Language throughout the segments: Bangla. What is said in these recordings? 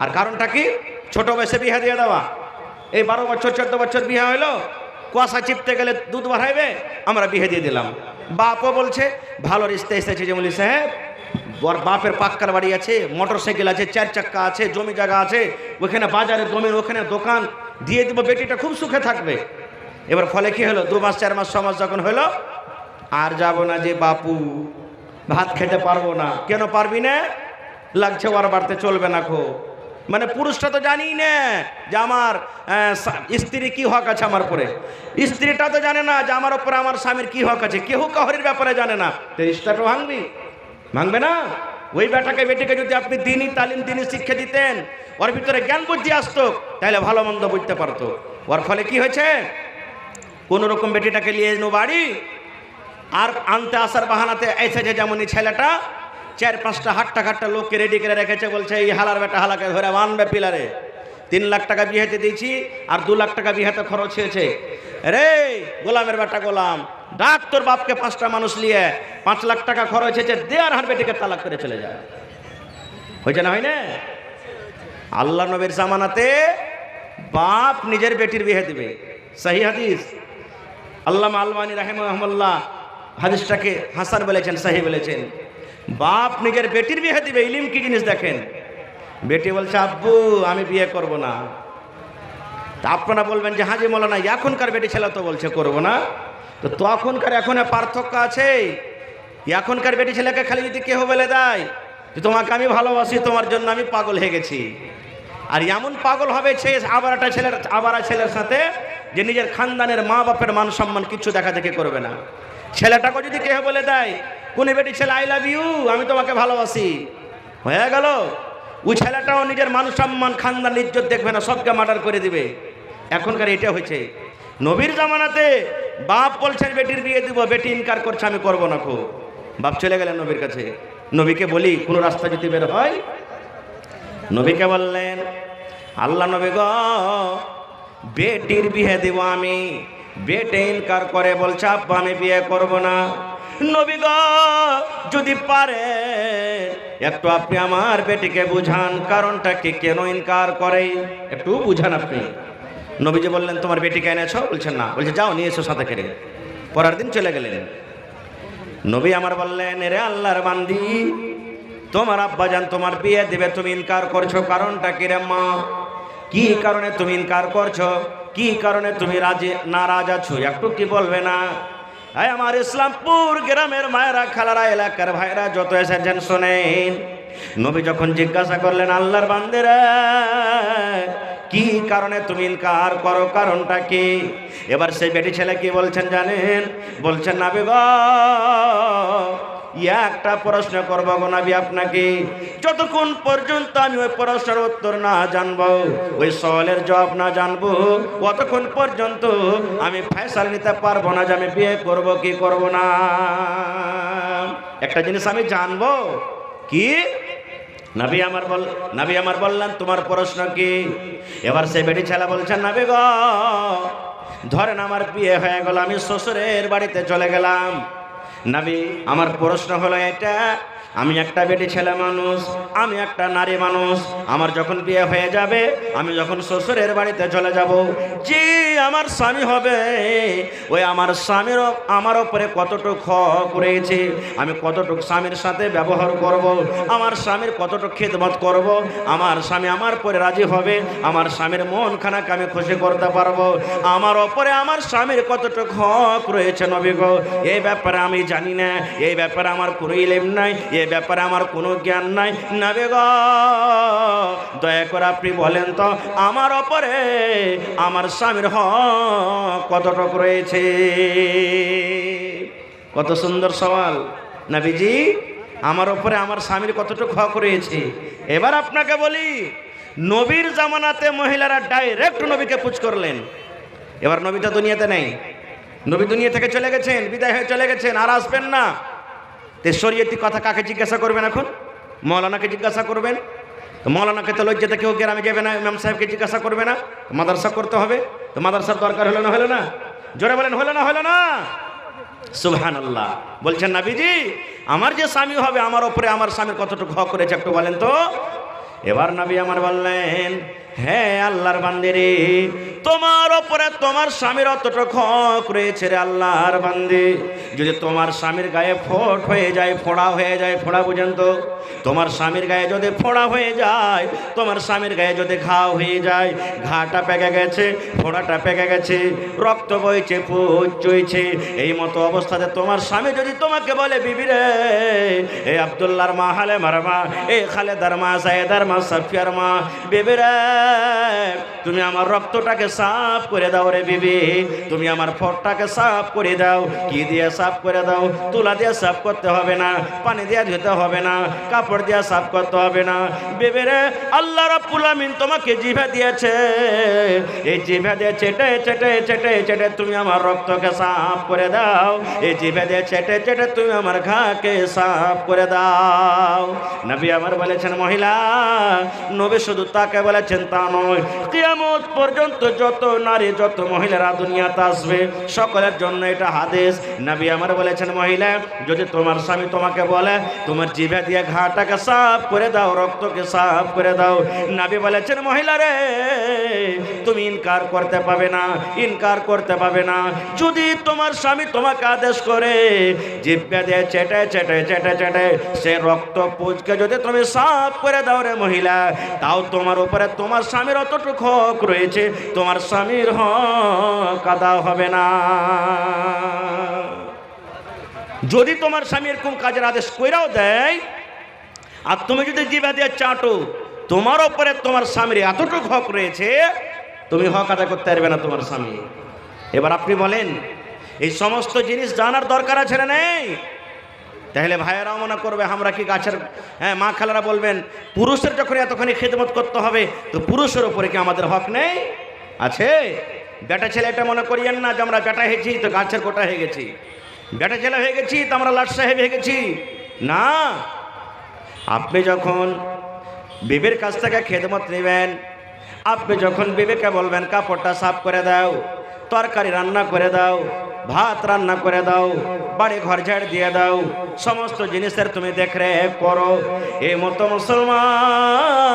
আর কারণটা কি? ছোট বয়সে বিয়ে দিয়ে দেওয়া। এই 12 বছর 14 বছর বিয়ে হইলো, কুয়াশা চিপতে গেলে দুধ বাড়াইবে, আমরা বিয়ে দিয়ে দিলাম। বাপও বলছে ভালো রিস্তে এসেছে যে মৌলভী সাহেব, বাপের পাক্কার বাড়ি আছে, মোটর সাইকেল আছে, 4 চাক্কা আছে, জমি জায়গা আছে, ওখানে বাজারে জমির ওখানে দোকান দিয়ে দিব, বেটিটা খুব সুখে থাকবে। এবার ফলে কি হলো, 2 মাস 4 মাস 6 মাস যখন হলো, আর যাব না যে বাপু, ভাত খেতে পারবো না। কেন পারবি না? লাগছে ওর বাড়িতে চলবে না খো। মানে পুরুষটা তো জানি না যে আমার স্ত্রী কি হক আছে আমার পরে, স্ত্রীটা তো জানে না যে আমার উপরে আমার স্বামীর কি হক আছে, কেউ কাহরির ব্যাপারে জানে না। তো রিস্তাটা ভাঙবি? ভাঙবে না। ওই বেটাকে বেটিকে যদি আপনি দিনই তালিম দিনই শিক্ষা দিতেন, ওর ভিতরে জ্ঞান বুদ্ধি আসতো, তাহলে ভালো মন্দ বুঝতে পারতো। ওর ফলে কি হয়েছে, কোন রকম বেটিটাকে নিয়ে এনো বাড়ি, আর আনতে আসার বাহানাতে এসেছে যেমনই ছেলেটা 4-5টা হাট্টা লোককে রেডি করে রেখেছে, বলছে এই হালার বেটা হালাকে ধরে বানবে পিলারে। 3 লাখ টাকা বিয়েতে দিয়েছি, আর 2 লাখ টাকা বিয়েতে খরচ হয়েছে। রে গোলামের বেটা গোলাম, ডাক তোর বাপকে 5টা মানুষ নিয়ে 5 লাখ টাকা খরচ হয়েছে, দেয়ার হার বেটিকে তালাক করে চলে যায়। হয়েছে না, হয় না? আল্লাহ নবীর জামানাতে বাপ নিজের বেটির বিয়ে দিবে, সহি হাদিস। আল্লামা আলবানী রাহিমাহুল্লাহ হাদিসটাকে হাসান বলেছেন, সহি বলেছেন। বাপ নিজের বেটির বিয়ে দিবে, ইলম কি জিনিস দেখেন। বেটি বলছে আব্বু আমি বিয়ে করব না। তা আপনারা বলবেন যে হাজি মৌলানা এখনকার বেটি ছেলে তো বলছে করব না, তো তখনকার এখন পার্থক্য আছে। এখনকার বেটি ছেলেকে খালি যদি কেউ বলে দেয় যে তোমাকে আমি ভালোবাসি, তোমার জন্য আমি পাগল হয়ে গেছি, আর এমন পাগল হবে সে আবার ছেলের সাথে যে নিজের খানদানের মা বাপের মান সম্মান কিছু দেখা দেখি করবে না। ছেলেটাকে যদি কেউ বলে দেয় কোন বেটি ছেলে আই লাভ ইউ, আমি তোমাকে ভালোবাসি, হয়ে গেল। ওই ছেলেটাও নিজের মান সম্মান খানদান ইজ্জত দেখবে না, সবকে মার্ডার করে দিবে। এখনকার এটা হয়েছে। নবীর জামানাতে বাপ বলছেন বেটির বিয়ে দিব, বেটি ইনকার করছে আমি করব না। খুব বাপ চলে গেলেন নবীর কাছে। নবীকে বলি কোন রাস্তা যদি বের হয়, নবীকে বললেন আল্লাহ নবী গো বেটির বিয়ে দিব আমি, বেটে ইনকার করে বলছে আব্বা আমি বিয়ে করব না। নবী গো যদি পারে একটু আপনি আমার বেটিকে বুঝান, কারণটা কি, কেন ইনকার করে একটু বুঝান আপনি। নবীজি বললেন তোমার বেটিকে এনেছো? বলছেন না। বলছে যাও নিয়ে এসো সাথে করে। পরের দিন চলে গেলেন। নবী আমার বললেন রে আল্লাহর বান্দি, তোমার আব্বাজান তোমার বিয়ে দিবে, তুমি ইনকার করছো, কারণটা কি রে মা? কি কারণে তুমি ইনকার করছো? কি কারণে তুমি নারাজ আছো? একটু কি বলবে না? আমার ইসলামপুর গ্রামের মায়েরা, খালারা, এলাকার ভাইরা যত এসেছেন শোনেন। নবী যখন জিজ্ঞাসা করলেন আল্লাহর বান্দেরা কি কারণে তুমি ইনকার করো, কারণটা কি? এবার সেই বেটি ছেলে কি বলছেন জানেন? বলছেন নবী গো একটা প্রশ্ন করবো গো নবী আপনাকে, যতক্ষণ পর্যন্ত আমি ওই প্রশ্নের উত্তর না জানবো, ওই সওয়ালের জবাব না জানবো, ততক্ষণ পর্যন্ত আমি ফয়সালা নিতে পারবো না যে আমি বিয়ে করব কি করব না। একটা জিনিস আমি জানবো কি? নবী আমার বললেন তোমার প্রশ্ন কি? এবার সেই বেটি ছেলে বলছেন নবী গো ধরেন আমার বিয়ে হয়ে গেল, আমি শ্বশুরের বাড়িতে চলে গেলাম। নবী আমার প্রশ্ন হলো এটা, আমি একটা বেটি ছেলে মানুষ, আমি একটা নারী মানুষ, আমার যখন বিয়ে হয়ে যাবে, আমি যখন শ্বশুরের বাড়িতে চলে যাব, যে আমার স্বামী হবে, ওই আমার স্বামীরও আমার ওপরে কতটুকু হক রয়েছে, আমি কতটুকু স্বামীর সাথে ব্যবহার করব, আমার স্বামীর কতটুকু খেদমত করব, আমার স্বামী আমার পরে রাজি হবে, আমার স্বামীর মন খানাকে আমি খুশি করতে পারবো, আমার ওপরে আমার স্বামীর কতটুকু হক রয়েছে নবী গো এই ব্যাপারে আমি জানি না, এই ব্যাপারে আমার কোনো ইলম নাই, এই ব্যাপারে আমার কোনো জ্ঞান নাই। নবী গো দয়া করে আপনি বলেন তো আমার ওপরে আমার স্বামীর হক কতটুকু রয়েছে। কত সুন্দর সওয়াল। নবীজি আমার ওপরে আমার স্বামীর কতটুকু হক রয়েছে। এবার আপনাকে বলি, নবীর জামানাতে মহিলারা ডাইরেক্ট নবীকে পুছ করলেন। এবার নবী তো দুনিয়াতে নেই, নবী দুনিয়া থেকে চলে গেছেন, বিদায় হয়ে চলে গেছেন, আর আসবেন না। তে শরীয়তি কথা কাকে জিজ্ঞাসা করবেন? এখন মৌলানাকে জিজ্ঞাসা করবেন। তো মৌলানাকে তো লজ্জাতে কেউ গ্রামে যাবে না, ইমাম সাহেবকে জিজ্ঞাসা করবে না, মাদ্রাসা করতে হবে। তো মাদ্রাসার দরকার হলো না? জোরে বলেন হলো না? সুবহানাল্লাহ। বলছেন নবীজি আমার যে স্বামী হবে আমার ওপরে আমার স্বামীর কতটুকু হক করেছে একটু বলেন তো। এবার নবী আমার বললেন, হ্যাঁ আল্লাহর বান্দিরে, তোমার ওপরে তোমার স্বামীর অতটুকু হক রয়েছে রে আল্লাহর বান্দি। যদি তোমার স্বামীর গায়ে ফোট হয়ে যায়, ফোড়া হয়ে যায়, ফোড়া বুঝেন তো, তোমার স্বামীর গায়ে যদি ফোড়া হয়ে যায়, তোমার স্বামীর গায়ে যদি ঘা হয়ে যায়, ঘাটা পেকে গেছে, ফোড়াটা পেকে গেছে, রক্ত বইছে, পুজ চইছে, এই মতো অবস্থাতে তোমার স্বামী যদি তোমাকে বলে, বিবি রে, এ আব্দুল্লাহর মা, হালেমার মা, এ খালেদার মা, সাইয়েদার মা, সাফিয়ার মা, বিবি রে, তুমি আমার রক্তটাকে সাফ করে দাও রে বিবি, তুমি আমার ফোটটাকে সাফ করে দাও। কি দিয়ে সাফ করে দাও? তুলা দিয়ে সাফ করতে হবে না, পানি দিয়ে ধুতে হবে না, কাপড় দিয়ে সাফ করতে হবে না। বিবি রে, আল্লাহ রাব্বুল আমিন তোমাকে জিভা দিয়েছে, এই জিভা দিয়ে চেটে চেটে চেটে চেটে তুমি আমার রক্তকে সাফ করে দাও, এই জিভা দিয়ে চেটে চেটে তুমি আমার ঘাকে সাফ করে দাও। নবী আমার বলেছেন, মহিলা, নবী শুধু তাকে বলেছেন তা নয়, কিয়ামত পর্যন্ত যত নারী, যত মহিলারা দুনিয়াতে আসবে, সকলের জন্য এটা হাদিস। নবী আমার বলেছেন, মহিলা, যদি তোমার স্বামী তোমাকে বলে, তোমার জিভা দিয়ে ঘাটাকে সাফ করে দাও, রক্তকে সাফ করে দাও, নবী বলেছেন, মহিলা রে, তুমি ইনকার করতে পাবে না, ইনকার করতে পাবে না। যদি তোমার স্বামী তোমাকে আদেশ করে, জিভা দিয়ে চেটে চেটে চেটে চেটে সে রক্ত পুজকে যদি তুমি সাফ করে দাও রে মহিলা, তাও তোমার উপরে তোমার স্বামীর অতটুকু হক রয়েছে, তোমার স্বামীর হক আদা হবে না। যদি তোমার স্বামী এরকম কাজের আদেশ কইরাও দেয়, আর তুমি যদি জিভা দিয়ে চাটো, তোমার উপরে তোমার স্বামীর এতটুকু হক রয়েছে, তুমি হক আদায় করতে পারবে না তোমার স্বামী। এবার আপনি বলেন, এই সমস্ত জিনিস জানার দরকার আছে না নেই? তাহলে ভাইয়েরাও মনে করবে আমরা কি গাছের, হ্যাঁ, মা খালারা বলবেন, পুরুষের যখন এতখানি খেদমত করতে হবে, তো পুরুষের উপরে কি আমাদের হক নেই? আছে। বেটা ছেলে এটা মনে করিয়েন না যে আমরা বেটা হয়েছি তো গাছের কোটা হয়ে গেছি, বেটা ছেলে হয়ে গেছি তো আমরা লাট সাহেব হয়ে গেছি না। আপনি যখন বিবির কাছ থেকে খেদমত নেবেন, আপনি যখন বিবিকে বলবেন কাপড়টা সাফ করে দাও, তরকারি রান্না করে দাও, ভাত রান্না করে দাও, বাড়ি ঘর ঝাড় দিয়ে দাও, সমস্ত জিনিসের তুমি দেখরেখ করো, এই মতো মুসলমান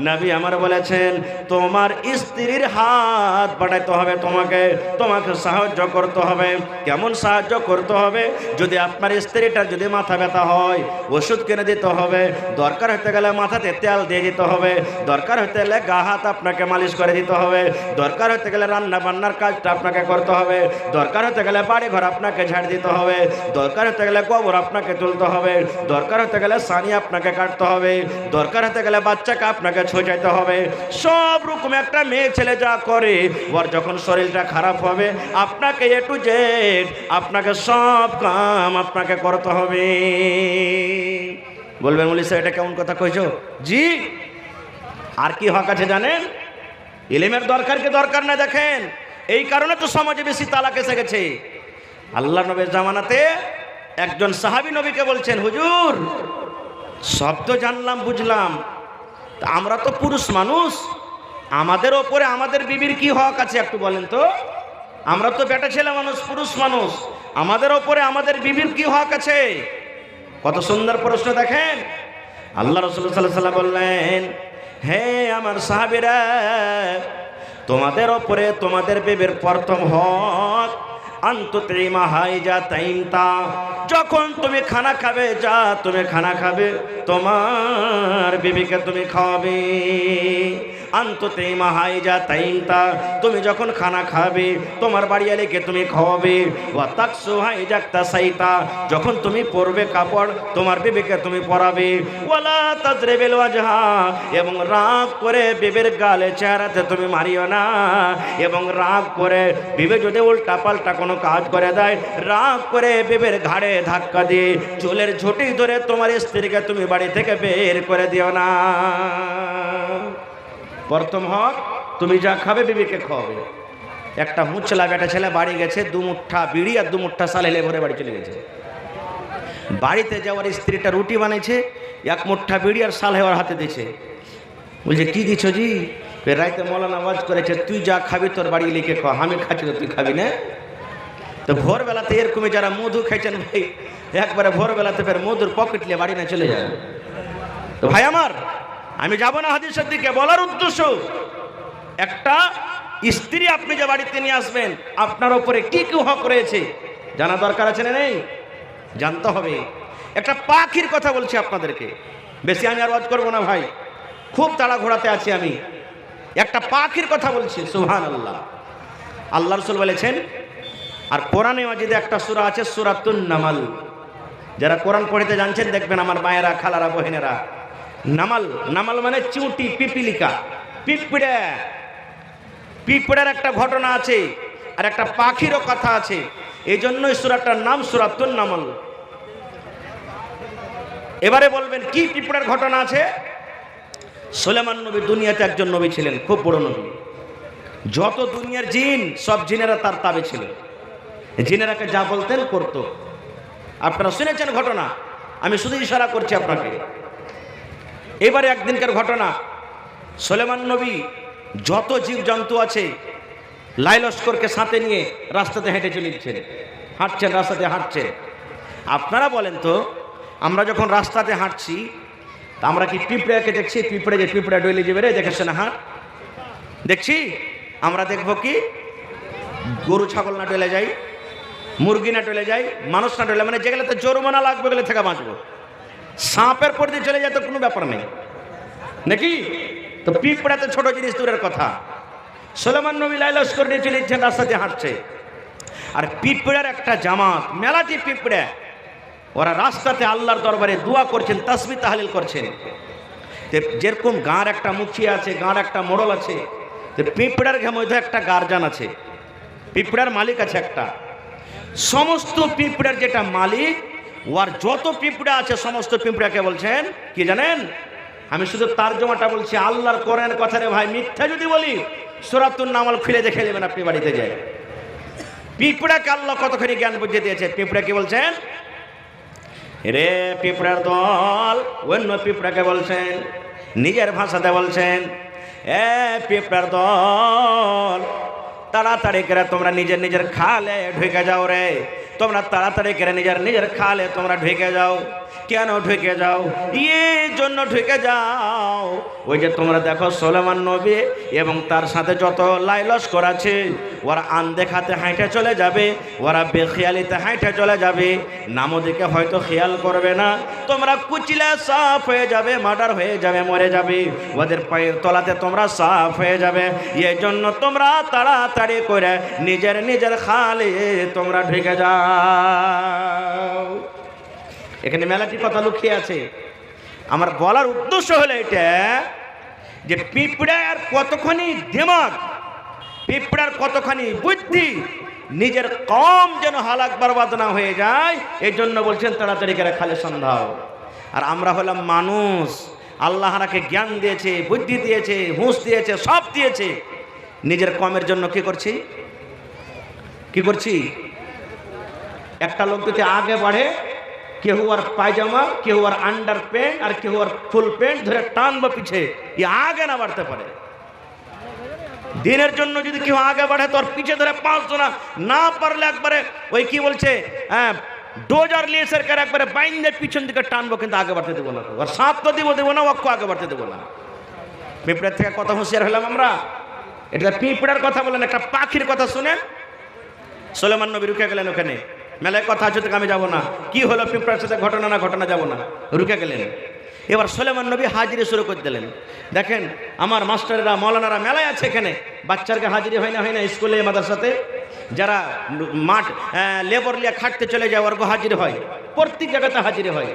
নবী আমার বলেছেন, তোমার স্ত্রীর হাত বাড়াইতে হবে, তোমাকে সাহায্য করতে হবে। কেমন সাহায্য করতে হবে? যদি আপনার স্ত্রীটার যদি মাথা ব্যথা হয়, ওষুধ কিনে দিতে হবে, দরকার হতে গেলে মাথাতে তেল দিয়ে দিতে হবে, দরকার হতে গেলে গা হাত আপনাকে মালিশ করে দিতে হবে, দরকার হতে গেলে রান্না বান্নার কাজটা আপনাকে করতে হবে, দরকার হতে গেলে বাড়ি ঘর আপনাকে ঝাড় দিতে হবে, দরকার হতে গেলে গোবর আপনাকে তুলতে হবে, দরকার হতে গেলে সানি আপনাকে কাটতে হবে, দরকার হতে গেলে বাচ্চাকে আপনাকে ছোঁচাইতে হবে। সব রকম একটা মেয়ে ছেলে যা করে, ওর যখন শরীরটা খারাপ হবে, আপনাকে এ টু জেড আপনাকে সব কাম আপনাকে করতে হবে। বলবেন, বলি স্যার এটা কেমন কথা কইছো? জি। আর কি হক আছে জানেন? ইলমের দরকার কি দরকার না? দেখেন, এই কারণে তো সমাজে বেশি তালাক এসে গেছে। আল্লাহ নবীর জামানাতে একজন সাহাবী নবীকে বলছেন, হুজুর, সব তো জানলাম বুঝলাম, আমরা তো পুরুষ মানুষ, আমাদের ওপরে আমাদের বিবির কি হক আছে একটু বলেন তো? আমরা তো বেটা ছেলে মানুষ, পুরুষ মানুষ, আমাদের ওপরে আমাদের বিবির কি হক আছে? কত সুন্দর প্রশ্ন। দেখেন, আল্লাহ রাসূল সাল্লাল্লাহু আলাইহি ওয়াসাল্লাম বললেন, হে আমার সাহাবীরা, তোমাদের ওপরে তোমাদের বিবির প্রথম হক আনতুতিমা হাইজা তাইনতা, যখন তুমি খানা খাবে, যা তুমি খানা খাবে, তোমার বিবিকে তুমি খাওয়াবে। আনতুতিমা হাইজা তাইনতা, তুমি যখন খানা খাবে, তোমার বাড়িয়ালিকে তুমি খাওয়াবে। ওয়া তাকসু হাইজা তাসাইতা, যখন তুমি পরবে কাপড়, তোমার বিবিকে তুমি পরাবে। ওয়ালা তাজরিবিল ওয়াজহা, এবং রাগ করে বিবির গালে চেহারাতে তুমি মারিও না, এবং রাগ করে বিবি যদি উল্টা পাল্টা কোনো কাজ করে দেয়, রাগ করে বিবির ঘাড়ে ধাক্কা দিয়ে চুলের ঝুঁটি ধরে তোমার স্ত্রীকে তুমি বাড়ি থেকে বের করে দিও না। প্রথম হক, তুমি যা খাবে বিবিকে খাওয়াবে। একটা মুচলা বেটা ছেলে বাড়ি গেছে, 2 মুঠা বিড়ি আর 2 মুঠা সালেলে ভরে বাড়ি চলে গেছে। বাড়িতে যাওয়ার স্ত্রীটা রুটি বানিয়েছে, 1 মুঠা বিড়ি আর সালে ওর হাতে দিয়েছে। বলছে, কি দিচ্ছ জি? রাইতে মৌলানা আওয়াজ করেছে, তুই যা খাবি তোর বাড়ি লিখে খাওয়া, আমি খাচ্ছি তো তুই খাবি না। তো ভোরবেলাতে এরকমই যারা মধু খাইছেন ভাই, একবারে ভোরবেলাতে ফের মধুর পকেট নিয়ে বাড়ি না চলে যায়। তো ভাই আমার, আমি যাব না হাদিসের দিকে, বলার উদ্দেশ্য একটা স্ত্রী আপনি যে বাড়িতে নিয়ে আসবেন আপনার উপরে কি কি হক রয়েছে জানা দরকার আছে না নেই? জানতে হবে। একটা পাখির কথা বলছি আপনাদেরকে, বেশি আমি আর ওয়াজ করবো না ভাই, খুব তাড়াঘোড়াতে আছি আমি। একটা পাখির কথা বলছি, সুবহানাল্লাহ। আল্লাহ রাসূল বলেছেন, আর কোরআনে মাজিদে একটা সূরা আছে সূরাতুন নামাল। যারা কোরআন পড়তে জানছেন দেখবেন আমার মায়েরা, খালারা, বহিনেরা, নামাল, নামাল মানে চিউটি, পিপিলিকা, পিঁপড়ে। পিঁপড়ের একটা ঘটনা আছে আর একটা পাখিরও কথা আছে, এই জন্যই সূরাটার নাম সূরাতুন নামাল। এবারে বলবেন কি পিঁপড়ের ঘটনা আছে? সুলাইমান নবী দুনিয়াতে একজন নবী ছিলেন, খুব বড় নবী। যত দুনিয়ার জিন, সব জিনেরা তার তাবে ছিল। জিনেরাকে যা বলতেন করতো। আপনারা শুনেছেন ঘটনা, আমি শুধু ইশারা করছি আপনাকে। এবারে একদিনকার ঘটনা, সুলাইমান নবী যত জীবজন্তু আছে লাই লস্করকে সাথে নিয়ে রাস্তাতে হেঁটে চলেছেন, হাঁটছেন, রাস্তাতে হাঁটছেন। আপনারা বলেন তো, আমরা যখন রাস্তাতে হাঁটছি তা আমরা কি পিঁপড়াকে দেখছি? পিঁপড়ে যে পিঁপড়া ডইলে যাবে রে, দেখেছে না হাঁট দেখছি? আমরা দেখবো কি গরু ছাগল না ডলে যাই, মুরগি না ডলে যাই, মানুষ না ডলে, মানে যেগুলো তো জরিমানা লাগবে গেলে থেকে বাঁচবো। সাপের পর দিয়ে চলে যায় তো কোনো ব্যাপার নেই নাকি? তো পিঁপড়া তো ছোট জিনিস, দূরের কথা। সুলাইমান নবী লাই লস্কর নিয়ে চলেছেন, রাস্তাতে হাঁটছে, আর পিঁপড়ার একটা জামাত, মেলাটি পিঁপড়া, ওরা রাস্তাতে আল্লাহর দরবারে দোয়া করছেন, তাসবিহ তাহলিল করছেন। যেরকম গাঁর একটা মুখিয়া আছে, গাঁর একটা মোড়ল আছে, পিঁপড়ার মধ্যে একটা গার্জান আছে, পিঁপড়ার মালিক আছে একটা। সমস্ত পিঁপড়ার যেটা মালিক, ওর যত পিঁপড়া আছে সমস্ত পিঁপড়াকে বলছেন কি জানেন? আমি শুধু তারজমাটা বলছি, আল্লাহর কোরআনের কথা রে ভাই, মিথ্যা যদি বলি সূরাতুন নামাল খুলে দেখে নেবেন আপনি বাড়িতে যায়। পিঁপড়াকে আল্লাহ কতখানি জ্ঞান বুঝিয়ে দিয়েছে। পিঁপড়া কি বলছেন? রে পিঁপড়ার দল, অন্য পিঁপড়াকে বলছেন, নিজের ভাষাতে বলছেন, এ পিঁপড়ার দল, তাড়াতাড়ি করে তোমরা নিজের নিজের খালে ঢুকে যাও রে, তোমরা তাড়াতাড়ি করে নিজের নিজের খালে তোমরা ঢুকে যাও। কেন ঢুকে যাও? এই জন্য ঢুকে যাও, ওই যে তোমরা দেখো সুলাইমান নবী এবং তার সাথে যত লাই লস্কর আছে, ওরা আনদেখাতে হাঁটে চলে যাবে, ওরা বেখেয়ালিতে হাঁটে চলে যাবে, নামও দিকে হয়তো খেয়াল করবে না, তোমরা কুচিলে সাফ হয়ে যাবে, মার্ডার হয়ে যাবে, মরে যাবে, ওদের পায়ের তলাতে তোমরা সাফ হয়ে যাবে। এই জন্য তোমরা তাড়াতাড়ি করে নিজের নিজের খালে তোমরা ঢুকে যাও। এখানে মেলাটি কথা লুকিয়ে আছে। আমার বলার উদ্দেশ্য হলো এটা যে পিঁপড়ার কতখানি দিমাগ, পিঁপড়ার কতখানি বুদ্ধি, নিজের কম যেন হালাক বরবাদ না হয়ে যায়, এই জন্য বলছেন তাড়াতাড়ি করে খালে সন্ধাও। আর আমরা হলাম মানুষ, আল্লাহ আমাকে জ্ঞান দিয়েছে, বুদ্ধি দিয়েছে, হুঁশ দিয়েছে, সব দিয়েছে, নিজের কমের জন্য কি করছি? কি করছি? একটা লোক যদি আগে বাড়ে, কেউ আর পায়জামা, কেউ আর আন্ডার প্যান্ট, আর কেউ আর ফুল প্যান্ট ধরে টানবো পিছে, আগে না বাড়তে পারে। দিনের জন্য যদি কেউ আগে বাড়ে তোর পিছে ধরে 5 জনা, না পারলে একবারে ওই কি বলছে, হ্যাঁ, ডোজার লিয়েসের করে একবারে বাইন্দে পিছন দিকে টানবো, কিন্তু আগে বাড়তে দেবো না। আর সাত তো দেবো না, অক্ষ আগে বাড়তে দেবো না। পিঁপড়ার থেকে কত হুঁশিয়ার হলাম আমরা। এটা পিঁপড়ার কথা বলেন, একটা পাখির কথা শুনেন। সুলাইমান নবী রুকে গেলেন ওখানে, মেলায় কথা আছে থেকে আমি যাবো না, কি হলো পিঁপড়ার সাথে ঘটনা না ঘটনা যাবো না, রুকে গেলেন। এবার সুলাইমান নবী হাজিরি শুরু করে দিলেন। দেখেন আমার মাস্টারেরা, মৌলানারা মেলায় আছে, এখানে বাচ্চাকে হাজিরি হয় না স্কুলে মাদ্রাসাতে, যারা মাঠ লেবর লিয়া খাটতে চলে যায় ওর হাজিরি হয়, প্রত্যেক জায়গাতে হাজিরি হয়।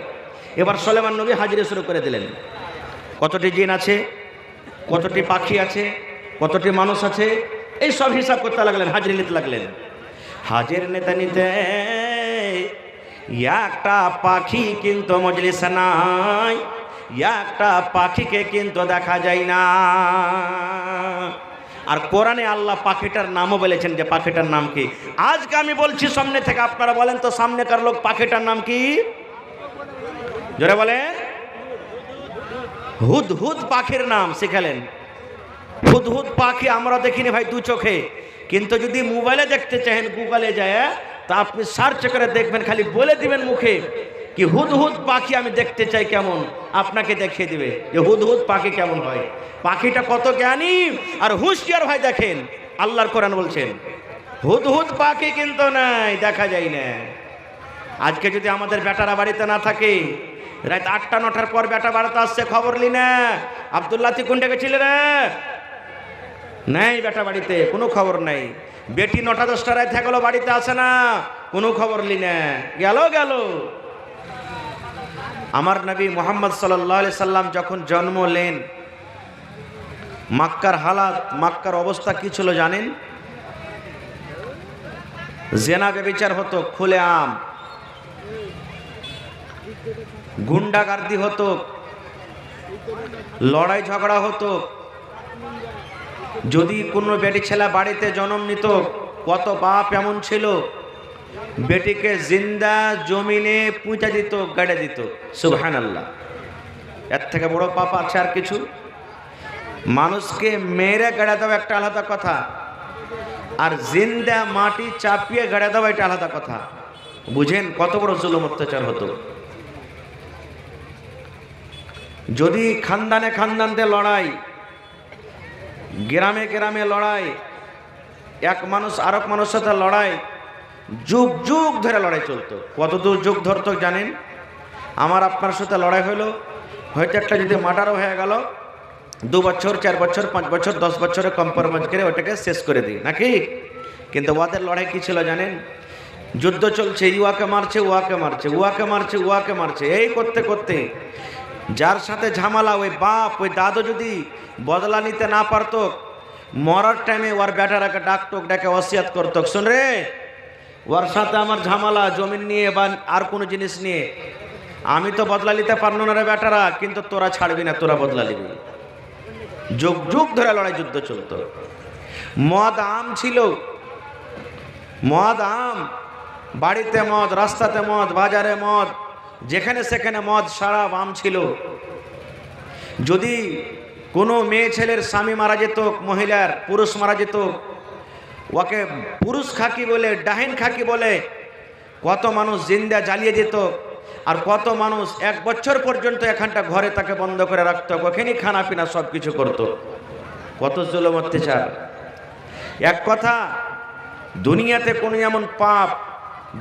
এবার সুলাইমান নবী হাজিরি শুরু করে দিলেন। কতটি জিন আছে, কতটি পাখি আছে, কতটি মানুষ আছে, এই সব হিসাব করতে লাগলেন, হাজিরি নিতে লাগলেন। হাজির নিতে নিতে একটা পাখি কিন্তু মজলিসে নাই, একটা পাখিকে কিন্তু দেখা যায় না। আর কোরআনে আল্লাহ পাখিটার নামও বলেছেন, যে পাখিটার নাম কি? আজকে আমি বলছি সামনে থেকে, আপনারা বলেন তো সামনেকার লোক, পাখিটার নাম কি? জোরে বলেন। হুদহুদ পাখির নাম শিখালেন। হুদহুদ পাখি আমরা দেখিনি ভাই 2 চোখে, কিন্তু যদি মোবাইলে দেখতে চাহেন গুগলে যায়, তা আপনি সার্চ করে দেখবেন, খালি বলে দিবেন মুখে কি হুদহুদ পাখি আমি দেখতে চাই কেমন, আপনাকে দেখিয়ে দিবে যে হুদহুদ পাখি কেমন হয়। পাখিটা কত জ্ঞানী আর হুঁশিয়ার ভাই। দেখেন আল্লাহর কোরআন বলছেন হুদহুদ পাখি কিন্তু নাই, দেখা যায় না। আজকে যদি আমাদের বেটারা বাড়িতে না থাকে, রাত 8টা 9টার পর বেটা বাড়িতে আসছে, খবর লি না আব্দুল্লাহ তুই কোনটা গেছিলে রে, নাই বেটা বাড়িতে, কোনো খবর নাই। বেটি 9টা 10টা রাত থাকলো বাড়িতে আসে না, কোনো খবর লি না, গেল গেল। আমার নবী মুহাম্মদ সাল্লাল্লাহু আলাইহি সাল্লাম যখন জন্ম নেন, মক্কার হালাত, মক্কার অবস্থা কি ছিল জানেন? জেনা ব্যভিচার হতো খুলে আম, গুন্ডাগার্দি হতো, লড়াই ঝগড়া হতো। যদি কোনো বেটি ছেলে বাড়িতে জন্ম নিত, কত বাপ এমন ছিল বেটিকে জিন্দা জমিনে পুঁতা দিত, গাড়ে দিত। সুবহানাল্লাহ, এর থেকে বড় পাপ আছে আর কিছু? মানুষকে মেরে গাড়ে দেওয়া একটা আলাদা কথা, আর জিন্দা মাটি চাপিয়ে গাড়ে দেওয়া এটা আলাদা কথা। বুঝেন কত বড় জুলুম অত্যাচার হতো। যদি খানদানে খানদানতে লড়াই, গ্রামে গ্রামে লড়াই, এক মানুষ আরেক মানুষের সাথে লড়াই, যুগ যুগ ধরে লড়াই চলতো। কতদূর যুগ ধরতো জানেন? আমার আপনার সাথে লড়াই হলো, হয়তো একটা যদি মার্ডারও হয়ে গেল, 2 বছর 4 বছর 5 বছর 10 বছরে কম্প্রোমাইজ করে ওটাকে শেষ করে দিই নাকি? কিন্তু ওদের লড়াই কি ছিল জানেন? যুদ্ধ চলছে, ইউয়াকে মারছে, ওয়াকে মারছে, ওয়াকে মারছে, ওয়াকে মারছে, এই করতে করতে যার সাথে ঝামেলা, ওই বাপ ওই দাদু যদি বদলা নিতে না পারত, মরার টাইমে ওর বেটারাকে ডাকতো, ডাকে ওসিয়াত করতো, শোন রে ওর সাথে আমার ঝামেলা জমিন নিয়ে বা আর কোনো জিনিস নিয়ে, আমি তো বদলা নিতে পারলো না রে বেটারা, কিন্তু তোরা ছাড়বি না, তোরা বদলা নিবি। যুগ যুগ ধরে লড়াই যুদ্ধ চলতো। মদ আম ছিল, মদ আম, বাড়িতে মদ, রাস্তাতে মদ, বাজারে মদ, যেখানে সেখানে মদ, শরাব, আম ছিল। যদি কোনো মেয়ে ছেলের স্বামী মারা যেত, মহিলার পুরুষ মারা যেত, ওকে পুরুষ খাকি বলে, ডাহিন খাকি বলে কত মানুষ জিন্দা জ্বালিয়ে দিত, আর কত মানুষ 1 বছর পর্যন্ত এখানটা ঘরে তাকে বন্ধ করে রাখতো, ওখানেই খানা পিনা সব কিছু করতো। কত জুলুম অত্যাচার। এক কথা, দুনিয়াতে কোনো এমন পাপ,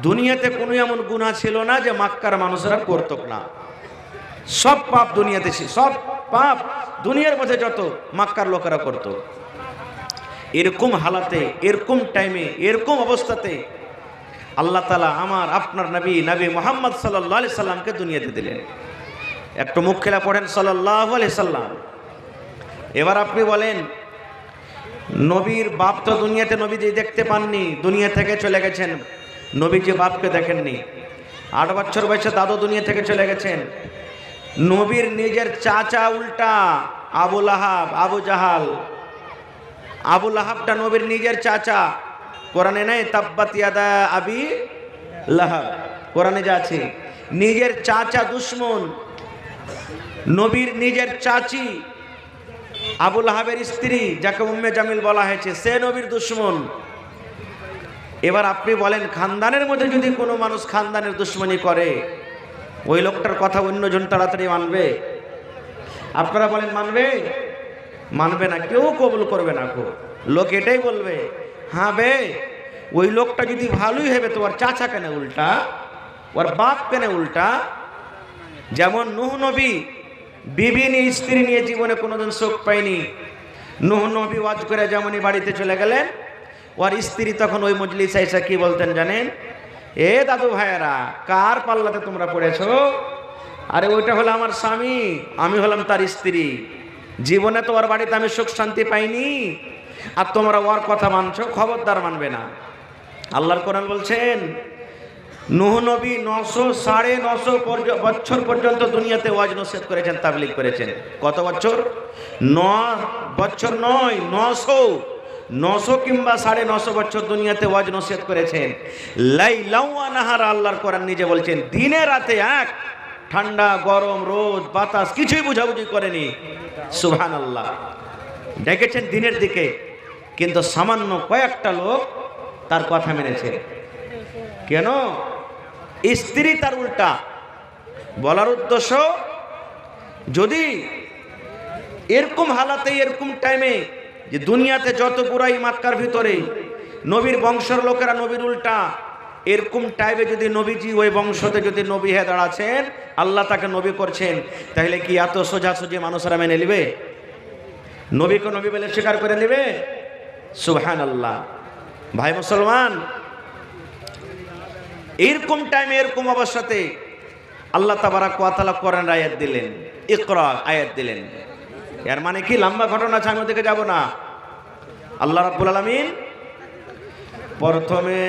দুনিয়াতে কোনো এমন গুনাহ ছিল না যে মক্কার মানুষেরা করতো না। সব পাপ দুনিয়াতে ছিল, সব পাপ দুনিয়ার মধ্যে যত মক্কার লোকেরা করতো। এরকম হালাতে, এরকম টাইমে, এরকম অবস্থাতে আল্লাহ তাআলা আমার আপনার নবী মুহাম্মদ সাল্লাল্লাহু আলাইহি সাল্লামকে দুনিয়াতে দিলেন। একটু মুখ খেলা পড়েন সাল্লাল্লাহু আলাইহি সাল্লাম। এবার আপনি বলেন, নবীর বাপ তো দুনিয়াতে নবীজি দেখতে পাননি, দুনিয়া থেকে চলে গেছেন, নবীজি বাপকে দেখেননি। 8 বছর বয়সে দাদু দুনিয়া থেকে চলে গেছেন। নবীর নিজের চাচা উল্টা আবু লাহাব, আবু জাহাল। আবু লাহাবটা নবীর নিজের চাচা। কোরআনে নাই তাব্বাত ইয়াদা আবি লাহাব, কোরআনে যা আছে, নিজের চাচা দুশ্মন। নবীর নিজের চাচি আবু লাহাবের স্ত্রী, যাকে উম্মে জামিল বলা হয়েছে, সে নবীর দুশ্মন। এবার আপনি বলেন, খানদানের মধ্যে যদি কোনো মানুষ খানদানের দুশ্মনী করে, ওই লোকটার কথা অন্যজন তাড়াতাড়ি মানবে? আপনারা বলেন মানবে? মানবে না, কেউ কবুল করবে না। লোক এটাই বলবে, হ্যাঁ বে, ওই লোকটা যদি ভালোই হবে তো ওর চাচা কেন উল্টা, ওর বাপ কেন উল্টা? যেমন নূহ নবী বিবি নিয়ে, স্ত্রী নিয়ে জীবনে কোনোদিন সুখ পায়নি। নূহ নবী ওয়াজ করে যেমনই বাড়িতে চলে গেলেন, ওর স্ত্রী তখন ওই মজলিসে এসে কি বলতেন জানেন? এ দাদু ভাইয়েরা, কার পাল্লাতে তোমরা পড়েছো? আরে ওইটা হলো আমার স্বামী, আমি হলাম তার স্ত্রী। জীবনে তো ওর বাড়িতে আমি সুখ শান্তি পাইনি, আর তোমরা ওর কথা মানছো, খবরদার মানবে না। আল্লাহর কোরআন বলছেন, নূহ নবী 900 বছর পর্যন্ত দুনিয়াতে ওয়াজ নসিহত করেছেন, তাবলীগ করেছেন। কত বছর? 9 বছর নয়, 900 কিংবা 950 বছর দুনিয়াতে ওয়াজ নসিহত করেছেন। লাইলা ওয়া নাহারা, আল্লাহর কোরআন নিজে বলছেন, দিনে রাতে এক, ঠান্ডা গরম রোদ বাতাস কিছুই বুঝাবুঝি করেনি। সুবহানাল্লাহ। ডেকেছেন দিনের দিকে, কিন্তু সামান্য কয়েকটা লোক তার কথা মেনেছে। কেন? স্ত্রী তার উল্টা, বলার উদ্দেশ্য, যদি এরকম হালাতে এরকম টাইমে যে দুনিয়াতে যত বুরাই মাক্কার ভিতরে নবীর বংশের লোকেরা নবীর উল্টা, এরকম টাইমে যদি নবীজি ওই বংশতে যদি নবী হয়ে দাঁড়াচ্ছেন, আল্লাহ তাকে নবী করছেন, তাহলে কি এত সোজাসুজি মানুষরা মেনে নেবে? নবীকে নবী বলে স্বীকার করে নেবে? সুবহানাল্লাহ। ভাই মুসলমান, এরকম টাইমে এরকম অবস্থাতে আল্লাহ তাবারাক ওয়া তাআলা কোরআন আয়াত দিলেন, ইকরা আয়াত দিলেন। এর মানে কি? লম্বা ঘটনা আছে, আমি ওদিকে যাব না। আল্লাহ রাব্বুল আলামিন প্রথমে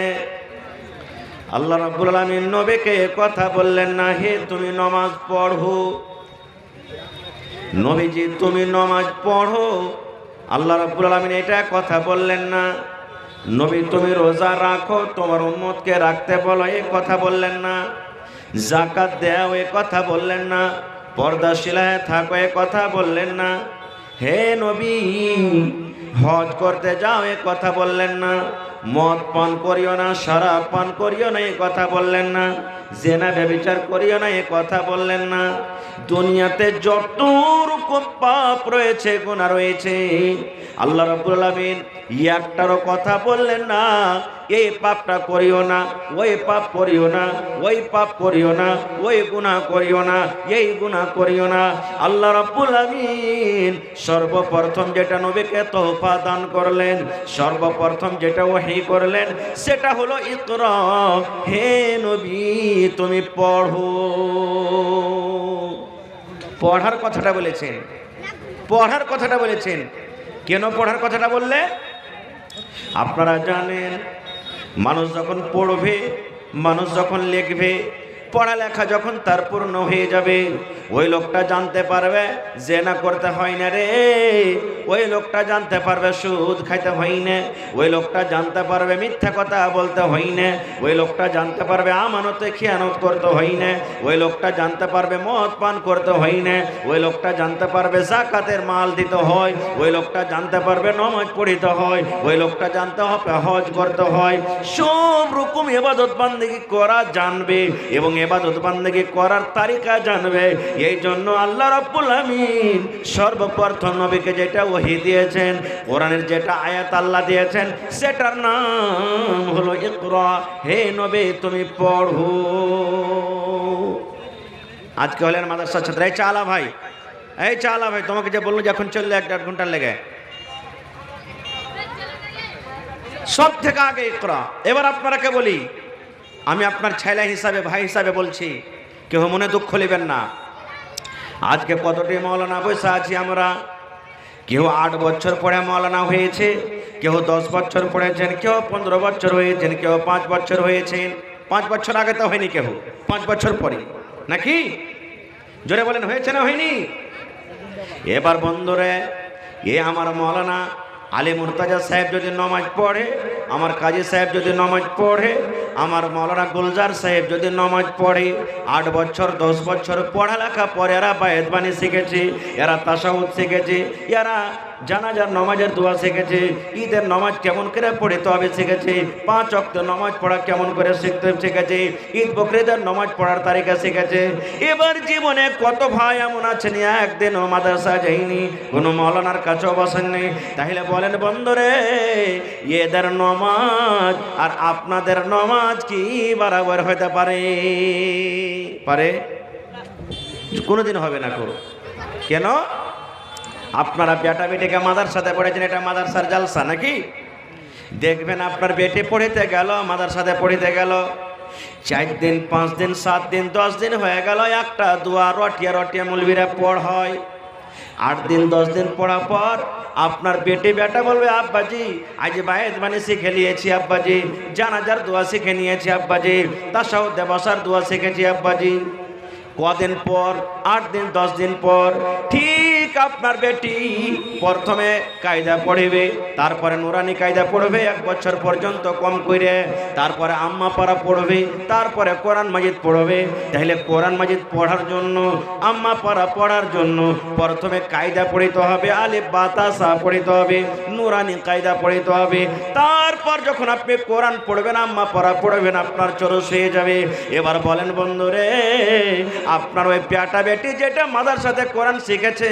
আল্লাহ রাব্বুল আলামিন নবীকে কথা বললেন না, হে তুমি নামাজ পড়ো, নবীজি তুমি নামাজ পড়ো। আল্লাহ রাব্বুল আলামিন এটা কথা বললেন না, নবী তুমি রোজা রাখো, তোমার উম্মতকে রাখতে বলো, এই কথা বললেন না। যাকাত দাও, এই কথা বললেন না। পর্দাশীলায় থাকো, এই কথা বললেন না। হে নবী হজ করতে যাও, এই কথা বললেন না। মদ পান করিও না, শরাব পান করিও না, এই কথা বললেন না। জেনা ব্যভিচার করিও না, এই কথা বললেন না। দুনিয়াতে যত রকম পাপ রয়েছে, গুনাহ রয়েছে, আল্লাহ রাব্বুল আলামিন একটারও কথা বললেন না এই পাপটা করিও না, ওই পাপ করিও না, ওই পাপ করিও না, ওই গুনাহ করিও না, এই গুনাহ করিও না। আল্লাহ রাব্বুল আলামিন সর্বপ্রথম যেটা নবীকে তোহফা দান করলেন, সর্বপ্রথম যেটা ওহী করলেন, সেটা হলো ইকরা, হে নবী তুমি পড়ো। পড়ার কথাটা বলেছেন, পড়ার কথাটা বলেছেন। কেন পড়ার কথাটা বললে? আপনারা জানেন, মানুষ যখন পড়বে, মানুষ যখন লিখবে, পড়ালেখা যখন তার পূর্ণ হয়ে যাবে, ওই লোকটা জানতে পারবে জেনা করতে হয় না রে, ওই লোকটা জানতে পারবে সুদ খাইতে হয় না, ওই লোকটা জানতে পারবে মিথ্যা কথা বলতে হয় না, ওই লোকটা জানতে পারবে আমানতে খেয়ানত করতে হয় না, ওই লোকটা জানতে পারবে মদ পান করতে হয় না, ওই লোকটা জানতে পারবে যাকাতের মাল দিতে হয়, ওই লোকটা জানতে পারবে নামাজ পড়িতে হয়, ওই লোকটা জানতে হবে হজ করতে হয়। সব রকম ইবাদত বান্দেগি করা জানবে এবং ইবাদত বান্দেগি করার তারিকা জানবে। এই জন্য আল্লাহ রাব্বুল আলামিন সর্বপ্রথম নবীকে যেটা ওহী দিয়েছেন, কোরআনের যেটা আয়াত আল্লাহ দিয়েছেন, সেটার নাম হলো ইকরা, হে নবী তুমি পড়ো। আজকে হলেন মাদ্রাসার ছাত্র। এই চালা ভাই, এই চালা ভাই, তোমাকে যে বললো যে এখন চললে 1.5 ঘন্টা লেগে, সব থেকে আগে ইকরা। এবার আপনারাকে বলি, আমি আপনার ছেলে হিসাবে, ভাই হিসাবে বলছি, কেউ মনে দুঃখ নেবেন না। আজকে কতটি মৌলানা বসে আছি আমরা, কেউ 8 বছর পরে মৌলানা হয়েছে, কেউ 10 বছর পড়েছেন, কেউ 15 বছর হয়েছেন, কেউ 5 বছর হয়েছেন। 5 বছর আগে তো হয়নি, কেউ 5 বছর পরে, নাকি? জোরে বলেন, হয়েছে না হয়নি? এবার বন্ধুরে, এ আমার মৌলানা আলী মুর্তাজা সাহেব যদি নামাজ পড়ে, আমার কাজী সাহেব যদি নামাজ পড়ে, আমার মৌলানা গুলজার সাহেব যদি নামাজ পড়ে, 8 বছর 10 বছর পড়ালেখা পরে এরা বায়াত বাণী শিখেছে, এরা তাশাহুদ শিখেছে, এরা জানাজার নামাজের দোয়া শিখেছে, ঈদের নামাজ কেমন করে পড়তে হবে শিখেছে, 5 ওয়াক্ত নামাজ পড়া কেমন করে শিখতে শিখেছে, ঈদ বকরিদের নামাজ পড়ার তারিকা শিখেছে। এবার জীবনে কত ভাই এমন আছেন একদিনও মাদ্রাসা যায়নি, কোনো মৌলানার কাছেও বসেননি। তাহলে বলেন বন্ধুরে, এদের নামাজ আর আপনাদের নামাজ কি বরাবর হতে পারে? পারে? কোনোদিন হবে না। করো কেন? আপনারা বেটা বেটিকে মাদ্রাসাতে পড়েছেন, এটা মাদ্রাসার জালসা নাকি? দেখবেন আপনার বেটি পড়িতে গেল, মাদ্রাসাতে পড়িতে গেল, 4 দিন 5 দিন 7 দিন 10 দিন হয়ে গেল, একটা দোয়া রটিয়া রটিয়া মৌলবীরা পড় হয়। 8 দিন 10 দিন পড়ার পর আপনার বেটা বলবে, আব্বাজি আজ বায়াত বাণী শিখে নিয়েছি আব্বাজি, জানাজার দোয়া শিখে নিয়েছি আব্বাজি, তাশাহুদ বসার দোয়া শিখেছি আব্বাজি। কদিন পর, 8 দিন 10 দিন পর, ঠিক ঠিক আপনার বেটি প্রথমে কায়দা পড়িবে, তারপরে নুরানি কায়দা পড়বে 1 বছর পর্যন্ত কম করে, তারপরে আম্মা পারা পড়বে, তারপরে কোরআন মাজিদ পড়বে। তাহলে কোরআন মাজিদ পড়ার জন্য, আম্মা পারা পড়ার জন্য প্রথমে কায়দা পড়িতে হবে, আলিফ বা তা সা পড়িতে হবে, নুরানি কায়দা পড়িতে হবে। তারপর যখন আপনি কোরআন পড়বেন, আম্মা পড়া পড়বেন, আপনার চরস হয়ে যাবে। এবার বলেন বন্ধুরে, আপনার ওই বেটা বেটি যেটা মাদ্রাসাতে কোরআন শিখেছে,